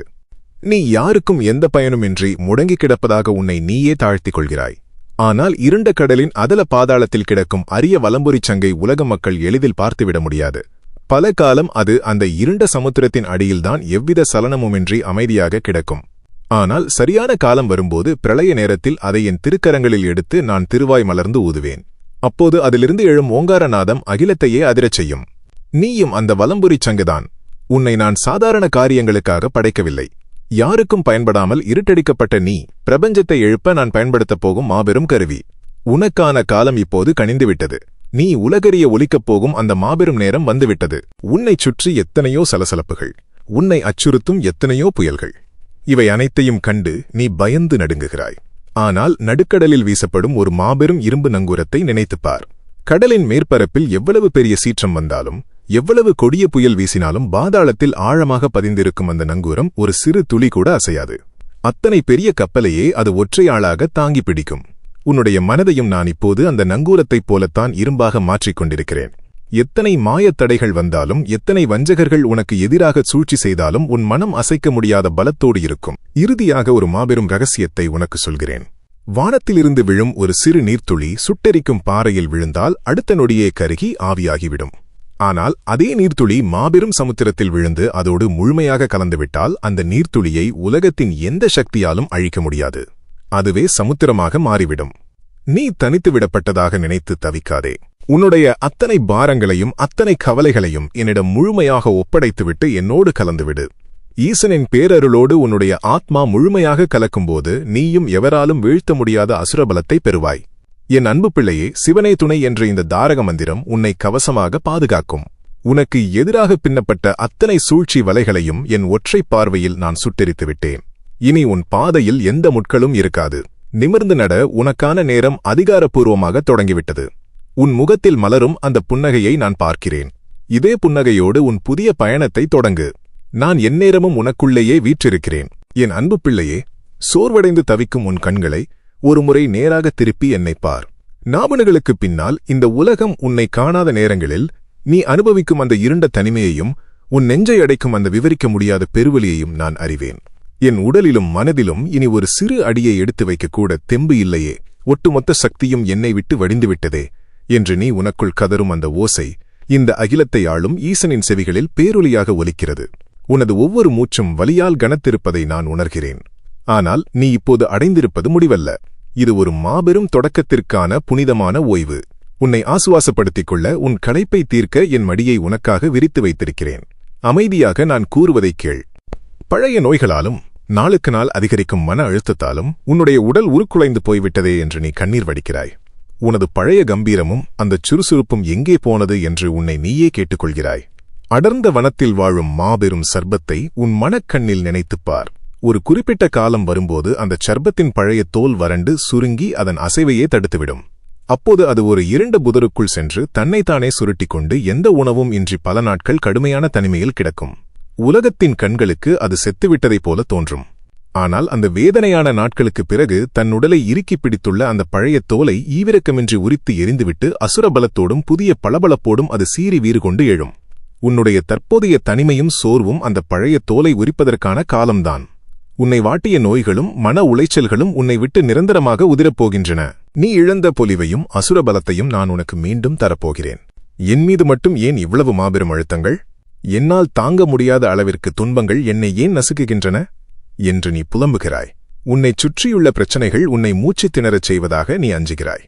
நீ யாருக்கும் எந்த பயனுமின்றி முடங்கி கிடப்பதாக உன்னை நீயே தாழ்த்திக் கொள்கிறாய். ஆனால் இருண்ட கடலின் அதல பாதாளத்தில் கிடக்கும் அரிய வலம்புரிச் சங்கை உலக மக்கள் எளிதில் பார்த்துவிட முடியாது. பல காலம் அது அந்த இருண்ட சமுத்திரத்தின் அடியில்தான் எவ்வித சலனமுமின்றி அமைதியாக கிடக்கும். ஆனால் சரியான காலம் வரும்போது பிரளய நேரத்தில் அதை என் திருக்கரங்களில் எடுத்து நான் திருவாய் மலர்ந்து ஊதுவேன். அப்போது அதிலிருந்து எழும் ஓங்காரநாதம் அகிலத்தையே அதிரச் செய்யும். நீயும் அந்த வலம்புரிச் சங்குதான். உன்னை நான் சாதாரண காரியங்களுக்காக படைக்கவில்லை. யாருக்கும் பயன்படாமல் இருட்டடிக்கப்பட்ட நீ பிரபஞ்சத்தை எழுப்ப நான் பயன்படுத்தப் போகும் மாபெரும் கருவி. உனக்கான காலம் இப்போது கனிந்துவிட்டது. நீ உலகறிய ஒலிக்கப் போகும் அந்த மாபெரும் நேரம் வந்துவிட்டது. உன்னைச் சுற்றி எத்தனையோ சலசலப்புகள், உன்னை அச்சுறுத்தும் எத்தனையோ புயல்கள். இவை அனைத்தையும் கண்டு நீ பயந்து நடுங்குகிறாய். ஆனால் நடுக்கடலில் வீசப்படும் ஒரு மாபெரும் இரும்பு நங்கூரத்தை நினைத்துப்பார். கடலின் மேற்பரப்பில் எவ்வளவு பெரிய சீற்றம் வந்தாலும், எவ்வளவு கொடிய புயல் வீசினாலும் பாதாளத்தில் ஆழமாக பதிந்திருக்கும் அந்த நங்கூரம் ஒரு சிறு துளி கூட அசையாது. அத்தனை பெரிய கப்பலையே அது ஒற்றையாளாக தாங்கி பிடிக்கும். உன்னுடைய மனதையும் நான் இப்போது அந்த நங்கூரத்தைப் போலத்தான் இரும்பாக மாற்றிக் கொண்டிருக்கிறேன். எத்தனை மாயத்தடைகள் வந்தாலும், எத்தனை வஞ்சகர்கள் உனக்கு எதிராக சூழ்ச்சி செய்தாலும் உன் மனம் அசைக்க முடியாத பலத்தோடு இருக்கும். இறுதியாக ஒரு மாபெரும் ரகசியத்தை உனக்கு சொல்கிறேன். வானத்திலிருந்து விழும் ஒரு சிறு நீர்த்துளி சுட்டெரிக்கும் பாறையில் விழுந்தால் அடுத்த நொடியே கருகி ஆவியாகிவிடும். ஆனால் அதே நீர்த்துளி மாபெரும் சமுத்திரத்தில் விழுந்து அதோடு முழுமையாக கலந்துவிட்டால் அந்த நீர்த்துளியை உலகத்தின் எந்த சக்தியாலும் அழிக்க முடியாது. அதுவே சமுத்திரமாக மாறிவிடும். நீ தனித்து விடப்பட்டதாக நினைத்து தவிக்காதே. உன்னுடைய அத்தனை பாரங்களையும் அத்தனை கவலைகளையும் என்னிடம் முழுமையாக ஒப்படைத்துவிட்டு என்னோடு கலந்துவிடு. ஈசனின் பேரருளோடு உன்னுடைய ஆத்மா முழுமையாக கலக்கும்போது நீயும் எவராலும் வீழ்த்த முடியாத அசுரபலத்தை பெறுவாய். என் அன்பு பிள்ளையே, சிவனே துணை என்ற இந்த தாரக மந்திரம் உன்னை கவசமாக பாதுகாக்கும். உனக்கு எதிராக பின்னப்பட்ட அத்தனை சூழ்ச்சி வலைகளையும் என் ஒற்றை பார்வையில் நான் சுட்டெரித்து விட்டேன். இனி உன் பாதையில் எந்த முட்களும் இருக்காது. நிமிர்ந்து நட உனக்கான நேரம் அதிகாரப்பூர்வமாக தொடங்கிவிட்டது. உன் முகத்தில் மலரும் அந்த புன்னகையை நான் பார்க்கிறேன். இதே புன்னகையோடு உன் புதிய பயணத்தை தொடங்கு. நான் எந்நேரமும் உனக்குள்ளேயே வீற்றிருக்கிறேன். என் அன்பு பிள்ளையே, சோர்வடைந்து தவிக்கும் உன் கண்களை ஒருமுறை நேராக திருப்பி என்னை பார். நாவணுகளுக்குப் பின்னால் இந்த உலகம் உன்னை காணாத நேரங்களில் நீ அனுபவிக்கும் அந்த இருண்ட தனிமையையும் உன் நெஞ்சை அடைக்கும் அந்த விவரிக்க முடியாத பெருவலியையும் நான் அறிவேன். என் உடலிலும் மனதிலும் இனி ஒரு சிறு அடியை எடுத்து வைக்கக்கூட தெம்பு இல்லையே, ஒட்டுமொத்த சக்தியும் என்னை விட்டு வடிந்துவிட்டதே என்று நீ உனக்குள் கதரும் அந்த ஓசை இந்த அகிலத்தை ஆளும் ஈசனின் செவிகளில் பேரொலியாக ஒலிக்கிறது. உனது ஒவ்வொரு மூச்சும் வலியால் கனத்திருப்பதை நான் உணர்கிறேன். ஆனால் நீ இப்போது அடைந்திருப்பது முடிவல்ல. இது ஒரு மாபெரும் தொடக்கத்திற்கான புனிதமான ஓய்வு. உன்னை ஆசுவாசப்படுத்திக் கொள்ள உன் களைப்பை தீர்க்க என் மடியை உனக்காக விரித்து வைத்திருக்கிறேன். அமைதியாக நான் கூறுவதைக் கேள். பழைய நோய்களாலும் நாளுக்கு நாள் அதிகரிக்கும் மன அழுத்தத்தாலும் உன்னுடைய உடல் உருக்குலைந்து போய்விட்டதே என்று நீ கண்ணீர் வடிக்கிறாய். உனது பழைய கம்பீரமும் அந்தச் சுறுசுறுப்பும் எங்கே போனது என்று உன்னை நீயே கேட்டுக்கொள்கிறாய். அடர்ந்த வனத்தில் வாழும் மாபெரும் சர்பத்தை உன் மனக்கண்ணில் நினைத்துப்பார். ஒரு குறிப்பிட்ட காலம் வரும்போது அந்த சர்பத்தின் பழைய தோல் வறண்டு சுருங்கி அதன் அசைவையே தடுத்துவிடும். அப்போது அது ஒரு இருண்ட புதருக்குள் சென்று தன்னைத்தானே சுருட்டிக் கொண்டு எந்த உணவும் இன்றி பல நாட்கள் கடுமையான தனிமையில் கிடக்கும். உலகத்தின் கண்களுக்கு அது செத்துவிட்டதைப் போல தோன்றும். ஆனால் அந்த வேதனையான நாட்களுக்குப் பிறகு தன் உடலை இறுக்கிப் பிடித்துள்ள அந்த பழைய தோலை ஈவிரக்கமின்றி உரித்து எரிந்துவிட்டு அசுரபலத்தோடும் புதிய பளபளப்போடும் அது சீறி வீறு கொண்டு எழும். உன்னுடைய தற்போதைய தனிமையும் சோர்வும் அந்த பழைய தோலை உரிப்பதற்கான காலம்தான். உன்னை வாட்டிய நோய்களும் மன உளைச்சல்களும் உன்னை விட்டு நிரந்தரமாக உதிரப்போகின்றன. நீ இழந்த பொலிவையும் அசுரபலத்தையும் நான் உனக்கு மீண்டும் தரப்போகிறேன். என் மீது மட்டும் ஏன் இவ்வளவு மாபெரும் அழுத்தங்கள்? என்னால் தாங்க முடியாத அளவிற்கு துன்பங்கள் என்னை ஏன் நசுக்குகின்றன என்று நீ புலம்புகிறாய். உன்னைச் சுற்றியுள்ள பிரச்சனைகள் உன்னை மூச்சுத் திணறச் செய்வதாக நீ அஞ்சுகிறாய்.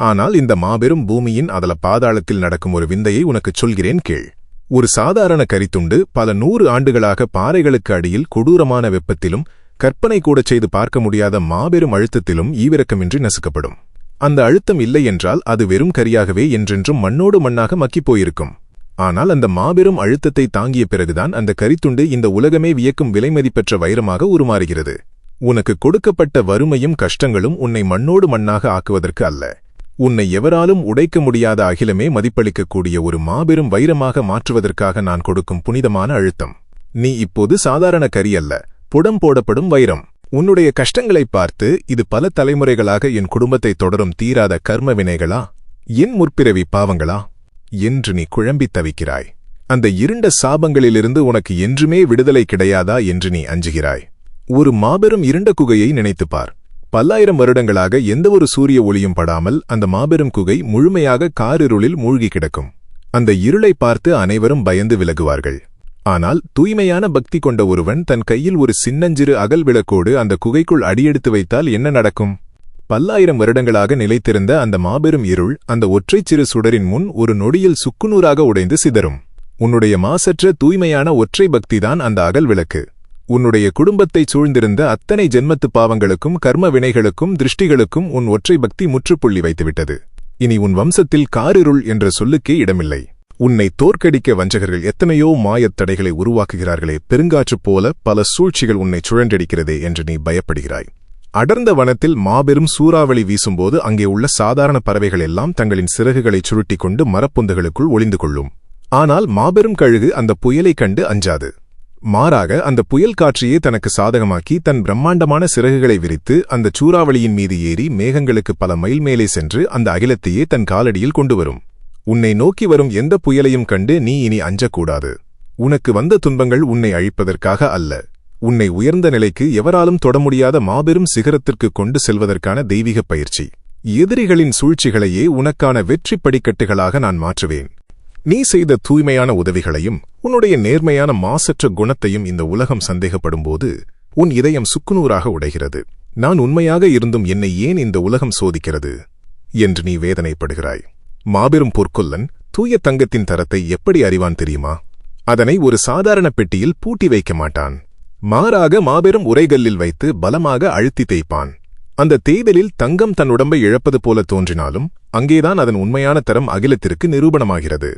ஆனால் இந்த மாபெரும் பூமியின் அதல பாதாளத்தில் நடக்கும் ஒரு விந்தையை உனக்குச் சொல்கிறேன் கேள். ஒரு சாதாரண கரித்துண்டு பல 100 ஆண்டுகளாக பாறைகளுக்கு அடியில் கொடூரமான வெப்பத்திலும் கற்பனை கூடச் செய்து பார்க்க முடியாத மாபெரும் அழுத்தத்திலும் ஈவிரக்கமின்றி நசுக்கப்படும். அந்த அழுத்தம் இல்லை என்றால் அது வெறும் கரியாகவே என்றென்றும் மண்ணோடு மண்ணாக மக்கிப் போயிருக்கும். ஆனால் அந்த மாபெரும் அழுத்தத்தை தாங்கிய பிறகுதான் அந்த கரித்துண்டு இந்த உலகமே வியக்கும் விலைமதிப்பெற்ற வைரமாக உருமாறுகிறது. உனக்கு கொடுக்கப்பட்ட வறுமையும் கஷ்டங்களும் உன்னை மண்ணோடு மண்ணாக ஆக்குவதற்கு அல்ல, உன்னை எவராலும் உடைக்க முடியாத அகிலமே மதிப்பளிக்கக்கூடிய ஒரு மாபெரும் வைரமாக மாற்றுவதற்காக நான் கொடுக்கும் புனிதமான அழுத்தம். நீ இப்போது சாதாரண கரி அல்ல, புடம் போடப்படும் வைரம். உன்னுடைய கஷ்டங்களைப் பார்த்து இது பல தலைமுறைகளாக என் குடும்பத்தை தொடரும் தீராத கர்ம வினைகளா, என் முற்பிறவி பாவங்களா என்று நீ குழம்பித் தவிக்கிறாய். அந்த இருண்ட சாபங்களிலிருந்து உனக்கு என்றுமே விடுதலை கிடையாதா என்று நீ அஞ்சுகிறாய். ஒரு மாபெரும் இருண்ட குகையை நினைத்துப்பார். பல்லாயிரம் வருடங்களாக எந்தவொரு சூரிய ஒளியும் படாமல் அந்த மாபெரும் குகை முழுமையாக காரிருளில் மூழ்கி கிடக்கும். அந்த இருளை பார்த்து அனைவரும் பயந்து விலகுவார்கள். ஆனால் தூய்மையான பக்தி கொண்ட ஒருவன் தன் கையில் ஒரு சின்னஞ்சிறு அகல் விளக்கோடு அந்த குகைக்குள் அடியெடுத்து வைத்தால் என்ன நடக்கும்? பல்லாயிரம் வருடங்களாக நிலைத்திருந்த அந்த மாபெரும் இருள் அந்த ஒற்றைச் சிறு சுடரின் முன் ஒரு நொடியில் சுக்குநூறாக உடைந்து சிதறும். உன்னுடைய மாசற்ற தூய்மையான ஒற்றை பக்திதான் அந்த அகல் விளக்கு. உன்னுடைய குடும்பத்தைச் சூழ்ந்திருந்த அத்தனை ஜென்மத்து பாவங்களுக்கும் கர்ம வினைகளுக்கும் திருஷ்டிகளுக்கும் உன் ஒற்றை பக்தி முற்றுப்புள்ளி வைத்துவிட்டது. இனி உன் வம்சத்தில் காரிருள் என்ற சொல்லுக்கே இடமில்லை. உன்னை தோற்கடிக்க வஞ்சகர்கள் எத்தனையோ மாயத் தடைகளை உருவாக்குகிறார்களே, பெருங்காற்று போல பல சூழ்ச்சிகள் உன்னை சுழன்றடிக்கிறதே என்று நீ பயப்படுகிறாய். அடர்ந்த வனத்தில் மாபெரும் சூறாவளி வீசும்போது அங்கே உள்ள சாதாரண பறவைகள் எல்லாம் தங்களின் சிறகுகளைச் சுருட்டிக் கொண்டு மரப்பொந்துகளுக்குள் ஒளிந்து கொள்ளும். ஆனால் மாபெரும் கழுகு அந்த புயலைக் கண்டு அஞ்சாது. மாறாக அந்த புயல் காற்றையே தனக்கு சாதகமாக்கி தன் பிரம்மாண்டமான சிறகுகளை விரித்து அந்த சூறாவளியின் மீது ஏறி மேகங்களுக்கு பல மைல் மேலே சென்று அந்த அகிலத்தையே தன் காலடியில் கொண்டு வரும். உன்னை நோக்கி வரும் எந்த புயலையும் கண்டு நீ இனி அஞ்சக்கூடாது. உனக்கு வந்த துன்பங்கள் உன்னை அழிப்பதற்காக அல்ல, உன்னை உயர்ந்த நிலைக்கு எவராலும் தொட முடியாத மாபெரும் சிகரத்திற்கு கொண்டு செல்வதற்கான தெய்வீக பயிற்சி. எதிரிகளின் சூழ்ச்சிகளையே உனக்கான வெற்றி படிக்கட்டுகளாக நான் மாற்றுவேன். நீ செய்த தூய்மையான உதவிகளையும் உன்னுடைய நேர்மையான மாசற்ற குணத்தையும் இந்த உலகம் சந்தேகப்படும்போது உன் இதயம் சுக்குநூறாக உடைகிறது. நான் உண்மையாக இருந்தும் என்னை ஏன் இந்த உலகம் சோதிக்கிறது என்று நீ வேதனைப்படுகிறாய். மாபெரும் பொற்கொல்லன் தூய தங்கத்தின் தரத்தை எப்படி அறிவான் தெரியுமா? அதனை ஒரு சாதாரண பெட்டியில் பூட்டி வைக்க மாட்டான். மாறாக மாபெரும் உரைகல்லில் வைத்து பலமாக அழுத்தி தேய்ப்பான். அந்த தேய்தலில் தங்கம் தன் உடம்பை இழப்பது போல தோன்றினாலும் அங்கேதான் அதன் உண்மையான தரம் அகிலத்திற்கு நிரூபணமாகிறது.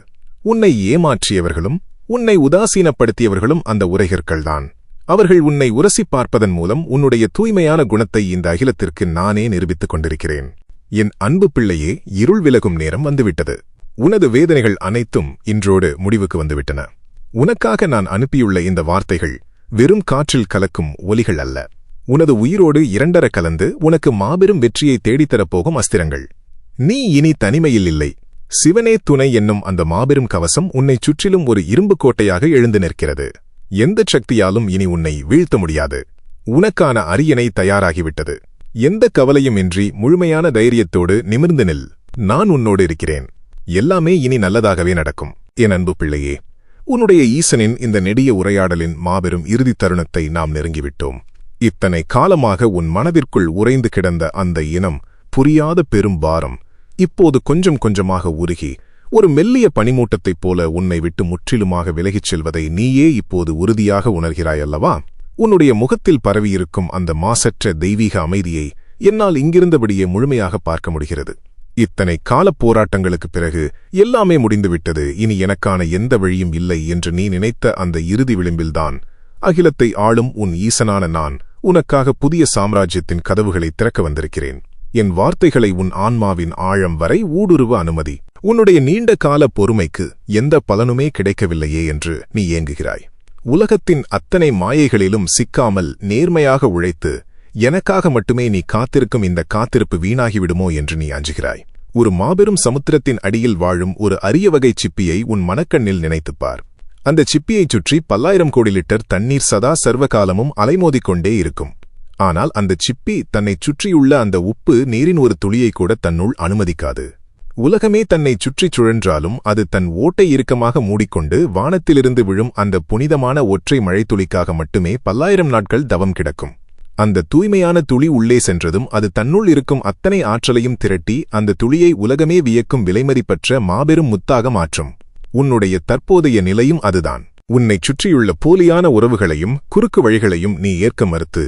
உன்னை ஏமாற்றியவர்களும் உன்னை உதாசீனப்படுத்தியவர்களும் அந்த உரைகற்கள்தான். அவர்கள் உன்னை உரசிப் பார்ப்பதன் மூலம் உன்னுடைய தூய்மையான குணத்தை இந்த அகிலத்திற்கு நானே நிரூபித்துக் கொண்டிருக்கிறேன். என் அன்பு பிள்ளையே, இருள் விலகும் நேரம் வந்துவிட்டது. உனது வேதனைகள் அனைத்தும் இன்றோடு முடிவுக்கு வந்துவிட்டன. உனக்காக நான் அனுப்பியுள்ள இந்த வார்த்தைகள் வெறும் காற்றில் கலக்கும் ஒலிகள் அல்ல. உனது உயிரோடு இரண்டர கலந்து உனக்கு மாபெரும் வெற்றியை தேடித்தரப்போகும் அஸ்திரங்கள். நீ இனி தனிமையில் இல்லை. சிவனே துணை என்னும் அந்த மாபெரும் கவசம் உன்னைச் சுற்றிலும் ஒரு இரும்பு கோட்டையாக எழுந்து நிற்கிறது. எந்த சக்தியாலும் இனி உன்னை வீழ்த்த முடியாது. உனக்கான அரியணை தயாராகிவிட்டது. எந்த கவலையும் இன்றி முழுமையான தைரியத்தோடு நிமிர்ந்து நில். நான் உன்னோடு இருக்கிறேன். எல்லாமே இனி நல்லதாகவே நடக்கும். என் அன்பு பிள்ளையே, உன்னுடைய ஈசனின் இந்த நெடிய உரையாடலின் மாபெரும் இறுதித் தருணத்தை நாம் நெருங்கிவிட்டோம். இத்தனை காலமாக உன் மனதிற்குள் உறைந்து கிடந்த அந்த இனம் புரியாத பெரும் பாரம் இப்போது கொஞ்சம் கொஞ்சமாக உருகி ஒரு மெல்லிய பனிமூட்டத்தைப் போல உன்னை விட்டு முற்றிலுமாக விலகிச் செல்வதை நீயே இப்போது உறுதியாக உணர்கிறாயல்லவா? உன்னுடைய முகத்தில் பரவியிருக்கும் அந்த மாசற்ற தெய்வீக அமைதியை என்னால் இங்கிருந்தபடியே முழுமையாக பார்க்க முடிகிறது. இத்தனை காலப் போராட்டங்களுக்குப் பிறகு எல்லாமே முடிந்துவிட்டது, இனி எனக்கான எந்த வழியும் இல்லை என்று நீ நினைத்த அந்த இறுதி விளிம்பில்தான் அகிலத்தை ஆளும் உன் ஈசனான நான் உனக்காக புதிய சாம்ராஜ்யத்தின் கதவுகளை திறக்க வந்திருக்கிறேன். என் வார்த்தைகளை உன் ஆன்மாவின் ஆழம் வரை ஊடுருவ அனுமதி. உன்னுடைய நீண்ட கால பொறுமைக்கு எந்த பலனுமே கிடைக்கவில்லையே என்று நீ ஏங்குகிறாய். உலகத்தின் அத்தனை மாயைகளிலும் சிக்காமல் நேர்மையாக உழைத்து எனக்காக மட்டுமே நீ காத்திருக்கும் இந்த காத்திருப்பு வீணாகிவிடுமோ என்று நீ அஞ்சுகிறாய். ஒரு மாபெரும் சமுத்திரத்தின் அடியில் வாழும் ஒரு அரிய வகை சிப்பியை உன் மனக்கண்ணில் நினைத்துப்பார். அந்த சிப்பியைச் சுற்றி 10,000 கோடி லிட்டர் தண்ணீர் சதா சர்வகாலமும் அலைமோதிக்கொண்டே இருக்கும். ஆனால் அந்த சிப்பி தன்னைச் சுற்றியுள்ள அந்த உப்பு நீரின் ஒரு துளியை கூட தன்னுள் அனுமதிக்காது. உலகமே தன்னைச் சுற்றிச் சுழன்றாலும் அது தன் ஓட்டை இறுக்கமாக மூடிக்கொண்டு வானத்திலிருந்து விழும் அந்த புனிதமான ஒற்றை மழைத்துளிக்காக மட்டுமே 10,000 நாட்கள் தவம் கிடக்கும். அந்த தூய்மையான துளி உள்ளே சென்றதும் அது தன்னுள் இருக்கும் அத்தனை ஆற்றலையும் திரட்டி அந்த துளியை உலகமே வியக்கும் விலைமதிப்பற்ற மாபெரும் முத்தாக மாற்றும். உன்னுடைய தற்போதைய நிலையும் அதுதான். உன்னைச் சுற்றியுள்ள போலியான உறவுகளையும் குறுக்கு வழிகளையும் நீ ஏற்க மறுத்து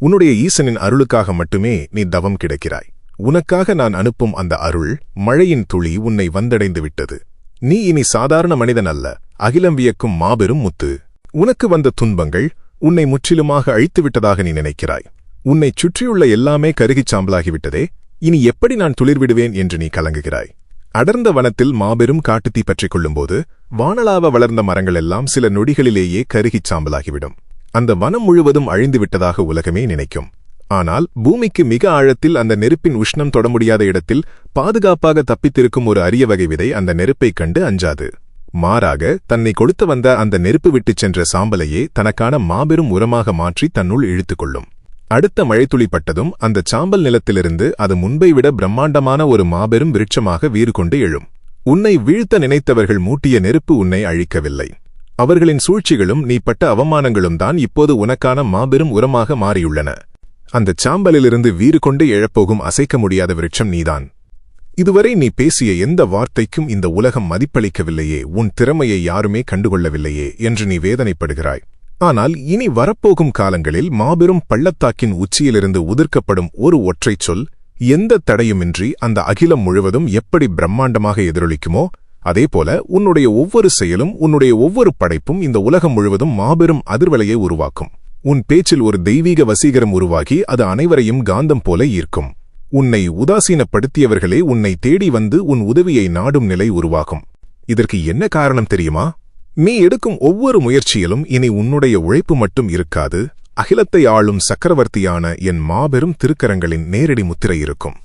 உன்னுடைய ஈசனின் அருளுக்காக மட்டுமே நீ தவம் கிடக்கிறாய். உனக்காக நான் அனுப்பும் அந்த அருள் மழையின் துளி உன்னை வந்தடைந்து விட்டது. நீ இனி சாதாரண மனிதன் அல்ல, அகிலம் வியக்கும் மாபெரும் முத்து. உனக்கு வந்த துன்பங்கள் உன்னை முற்றிலுமாக அழித்துவிட்டதாக நீ நினைக்கிறாய். உன்னைச் சுற்றியுள்ள எல்லாமே கருகிச் சாம்பலாகிவிட்டதே, இனி எப்படி நான் துளிர்விடுவேன் என்று நீ கலங்குகிறாய். அடர்ந்த வனத்தில் மாபெரும் காட்டுத்தீ பற்றிக் கொள்ளும்போது வானளாவ வளர்ந்த மரங்களெல்லாம் சில நொடிகளிலேயே கருகிச் சாம்பலாகிவிடும். அந்த வனம் முழுவதும் அழிந்துவிட்டதாக உலகமே நினைக்கும். ஆனால் பூமிக்கு மிக ஆழத்தில் அந்த நெருப்பின் உஷ்ணம் தொட முடியாத இடத்தில் பாதுகாப்பாக தப்பித்திருக்கும் ஒரு அரிய வகை விதை அந்த நெருப்பைக் கண்டு அஞ்சாது. மாறாக தன்னை கொளுத்த வந்த அந்த நெருப்பு விட்டுச் சென்ற சாம்பலையே தனக்கான மாபெரும் உரமாக மாற்றி தன்னுள் இழுத்துக்கொள்ளும். அடுத்த மழைத்துளி பட்டதும் அந்த சாம்பல் நிலத்திலிருந்து அது முன்பை விட பிரம்மாண்டமான ஒரு மாபெரும் விருட்சமாக வீறு கொண்டு எழும். உன்னை வீழ்த்த நினைத்தவர்கள் மூட்டிய நெருப்பு உன்னை அழிக்கவில்லை. அவர்களின் சூழ்ச்சிகளும் நீ பட்ட அவமானங்களும் தான் இப்போது உனக்கான மாபெரும் உரமாக மாறியுள்ளன. அந்தச் சாம்பலிலிருந்து வீறு கொண்டு எழப்போகும் அசைக்க முடியாத விருட்சம் நீதான். இதுவரை நீ பேசிய எந்த வார்த்தைக்கும் இந்த உலகம் மதிப்பளிக்கவில்லையே, உன் திறமையை யாருமே கண்டுகொள்ளவில்லையே என்று நீ வேதனைப்படுகிறாய். ஆனால் இனி வரப்போகும் காலங்களில் மாபெரும் பள்ளத்தாக்கின் உச்சியிலிருந்து உதிர்க்கப்படும் ஒரு ஒற்றைச் சொல் எந்த தடையுமின்றி அந்த அகிலம் முழுவதும் எப்படி பிரம்மாண்டமாக எதிரொலிக்குமோ அதேபோல உன்னுடைய ஒவ்வொரு செயலும் உன்னுடைய ஒவ்வொரு படைப்பும் இந்த உலகம் முழுவதும் மாபெரும் அதிர்வலையை உருவாக்கும். உன் பேச்சில் ஒரு தெய்வீக வசீகரம் உருவாகி அது அனைவரையும் காந்தம் போல ஈர்க்கும். உன்னை உதாசீனப்படுத்தியவர்களே உன்னை தேடி வந்து உன் உதவியை நாடும் நிலை உருவாகும். இதற்கு என்ன காரணம் தெரியுமா? நீ எடுக்கும் ஒவ்வொரு முயற்சியிலும் இனி உன்னுடைய உழைப்பு மட்டும் இருக்காது, அகிலத்தை ஆளும் சக்கரவர்த்தியான என் மாபெரும் திருக்கரங்களின் நேரடி முத்திரை இருக்கும்.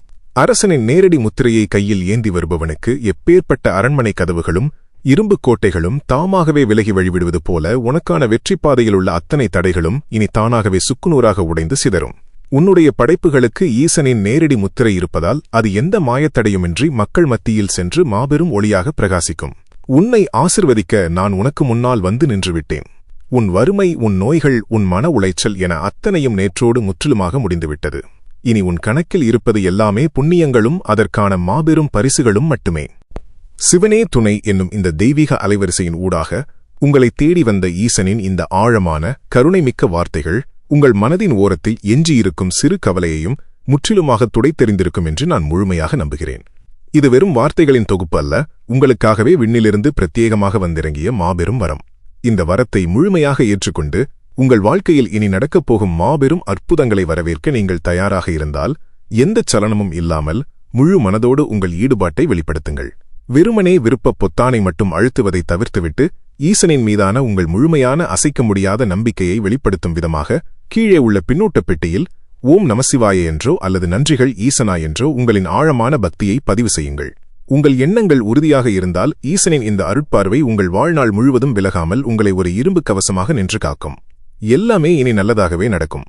அரசனின் நேரடி முத்திரையை கையில் ஏந்தி வருபவனுக்கு எப்பேற்பட்ட அரண்மனை கதவுகளும் இரும்புக் கோட்டைகளும் தாமாகவே விலகி வழிவிடுவது போல உனக்கான வெற்றி பாதையில் உள்ள அத்தனை தடைகளும் இனி தானாகவே சுக்குநூறாக உடைந்து சிதறும். உன்னுடைய படைப்புகளுக்கு ஈசனின் நேரடி முத்திரை இருப்பதால் அது எந்த மாயத்தடையுமின்றி மக்கள் மத்தியில் சென்று மாபெரும் ஒளியாக பிரகாசிக்கும். உன்னை ஆசிர்வதிக்க நான் உனக்கு முன்னால் வந்து நின்றுவிட்டேன். உன் வறுமை, உன் நோய்கள், உன் மன உளைச்சல் என அத்தனையும் நேற்றோடு முற்றிலுமாக முடிந்துவிட்டது. இனி உன் கணக்கில் இருப்பது எல்லாமே புண்ணியங்களும் அதற்கான மாபெரும் பரிசுகளும் மட்டுமே. சிவனே துணை என்னும் இந்த தெய்வீக அலைவரிசையின் ஊடாக உங்களை தேடி வந்த ஈசனின் இந்த ஆழமான கருணைமிக்க வார்த்தைகள் உங்கள் மனதின் ஓரத்தில் எஞ்சியிருக்கும் சிறு கவலையையும் முற்றிலுமாக துடைத்தெறிந்திருக்கும் என்று நான் முழுமையாக நம்புகிறேன். இது வெறும் வார்த்தைகளின் தொகுப்பு அல்ல, உங்களுக்காகவே விண்ணிலிருந்து பிரத்யேகமாக வந்திறங்கிய மாபெரும் வரம். இந்த வரத்தை முழுமையாக ஏற்றுக்கொண்டு உங்கள் வாழ்க்கையில் இனி நடக்கப் போகும் மாபெரும் அற்புதங்களை வரவேற்க நீங்கள் தயாராக இருந்தால் எந்தச் சலனமும் இல்லாமல் முழு மனதோடு உங்கள் ஈடுபாட்டை வெளிப்படுத்துங்கள். வெறுமனே விருப்பப் பொத்தானை மட்டும் அழுத்துவதை தவிர்த்துவிட்டு ஈசனின் மீதான உங்கள் முழுமையான அசைக்க முடியாத நம்பிக்கையை வெளிப்படுத்தும் விதமாக கீழே உள்ள பின்னூட்டப் பெட்டியில் ஓம் நமசிவாய என்றோ அல்லது நன்றிகள் ஈசனா என்றோ உங்களின் ஆழமான பக்தியை பதிவு செய்யுங்கள். உங்கள் எண்ணங்கள் உறுதியாக இருந்தால் ஈசனின் இந்த அருட்பார்வை உங்கள் வாழ்நாள் முழுவதும் விலகாமல் உங்களை ஒரு இரும்பு கவசமாக நின்று காக்கும். எல்லாமே இனி நல்லதாகவே நடக்கும்.